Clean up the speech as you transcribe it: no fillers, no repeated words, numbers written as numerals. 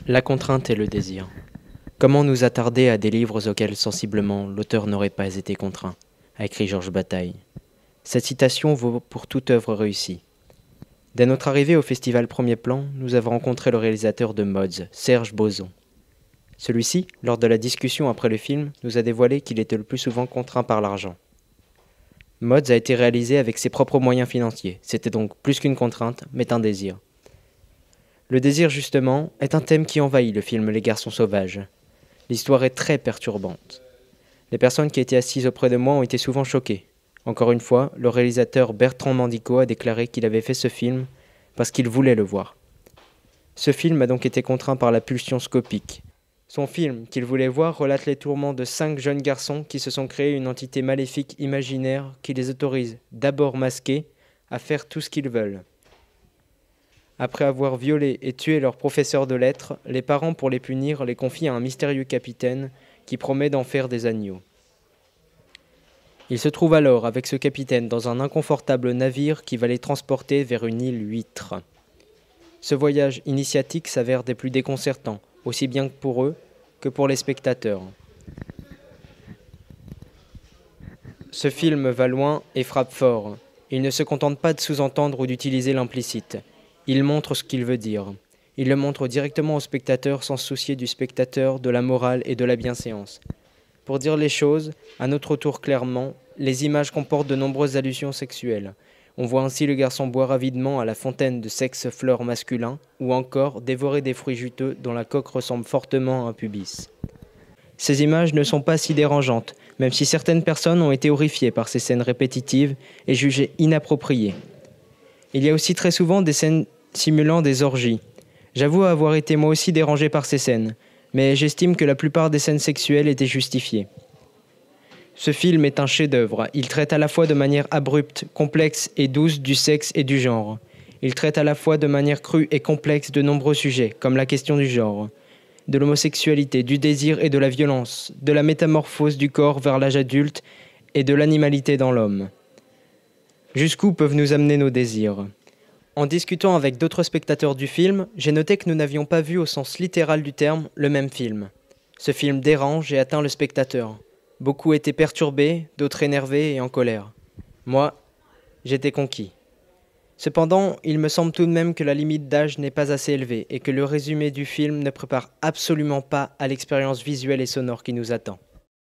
La contrainte et le désir. Comment nous attarder à des livres auxquels sensiblement l'auteur n'aurait pas été contraint, a écrit Georges Bataille. Cette citation vaut pour toute œuvre réussie. Dès notre arrivée au festival Premier Plan, nous avons rencontré le réalisateur de Mods, Serge Boson. Celui-ci, lors de la discussion après le film, nous a dévoilé qu'il était le plus souvent contraint par l'argent. Mods a été réalisé avec ses propres moyens financiers, c'était donc plus qu'une contrainte, mais un désir. Le désir, justement, est un thème qui envahit le film Les Garçons Sauvages. L'histoire est très perturbante. Les personnes qui étaient assises auprès de moi ont été souvent choquées. Encore une fois, le réalisateur Bertrand Mandico a déclaré qu'il avait fait ce film parce qu'il voulait le voir. Ce film a donc été contraint par la pulsion scopique. Son film, qu'il voulait voir, relate les tourments de 5 jeunes garçons qui se sont créés une entité maléfique imaginaire qui les autorise, d'abord masqués, à faire tout ce qu'ils veulent. Après avoir violé et tué leur professeur de lettres, les parents, pour les punir, les confient à un mystérieux capitaine qui promet d'en faire des agneaux. Ils se trouvent alors avec ce capitaine dans un inconfortable navire qui va les transporter vers une île huître. Ce voyage initiatique s'avère des plus déconcertants, aussi bien pour eux que pour les spectateurs. Ce film va loin et frappe fort. Il ne se contente pas de sous-entendre ou d'utiliser l'implicite. Il montre ce qu'il veut dire. Il le montre directement au spectateur sans se soucier du spectateur, de la morale et de la bienséance. Pour dire les choses, à notre tour clairement, les images comportent de nombreuses allusions sexuelles. On voit ainsi le garçon boire avidement à la fontaine de sexe-fleur masculin, ou encore dévorer des fruits juteux dont la coque ressemble fortement à un pubis. Ces images ne sont pas si dérangeantes, même si certaines personnes ont été horrifiées par ces scènes répétitives et jugées inappropriées. Il y a aussi très souvent des scènes simulant des orgies. J'avoue avoir été moi aussi dérangé par ces scènes, mais j'estime que la plupart des scènes sexuelles étaient justifiées. Ce film est un chef-d'œuvre. Il traite à la fois de manière abrupte, complexe et douce du sexe et du genre. Il traite à la fois de manière crue et complexe de nombreux sujets, comme la question du genre, de l'homosexualité, du désir et de la violence, de la métamorphose du corps vers l'âge adulte et de l'animalité dans l'homme. Jusqu'où peuvent nous amener nos désirs ? En discutant avec d'autres spectateurs du film, j'ai noté que nous n'avions pas vu au sens littéral du terme le même film. Ce film dérange et atteint le spectateur. Beaucoup étaient perturbés, d'autres énervés et en colère. Moi, j'étais conquis. Cependant, il me semble tout de même que la limite d'âge n'est pas assez élevée et que le résumé du film ne prépare absolument pas à l'expérience visuelle et sonore qui nous attend.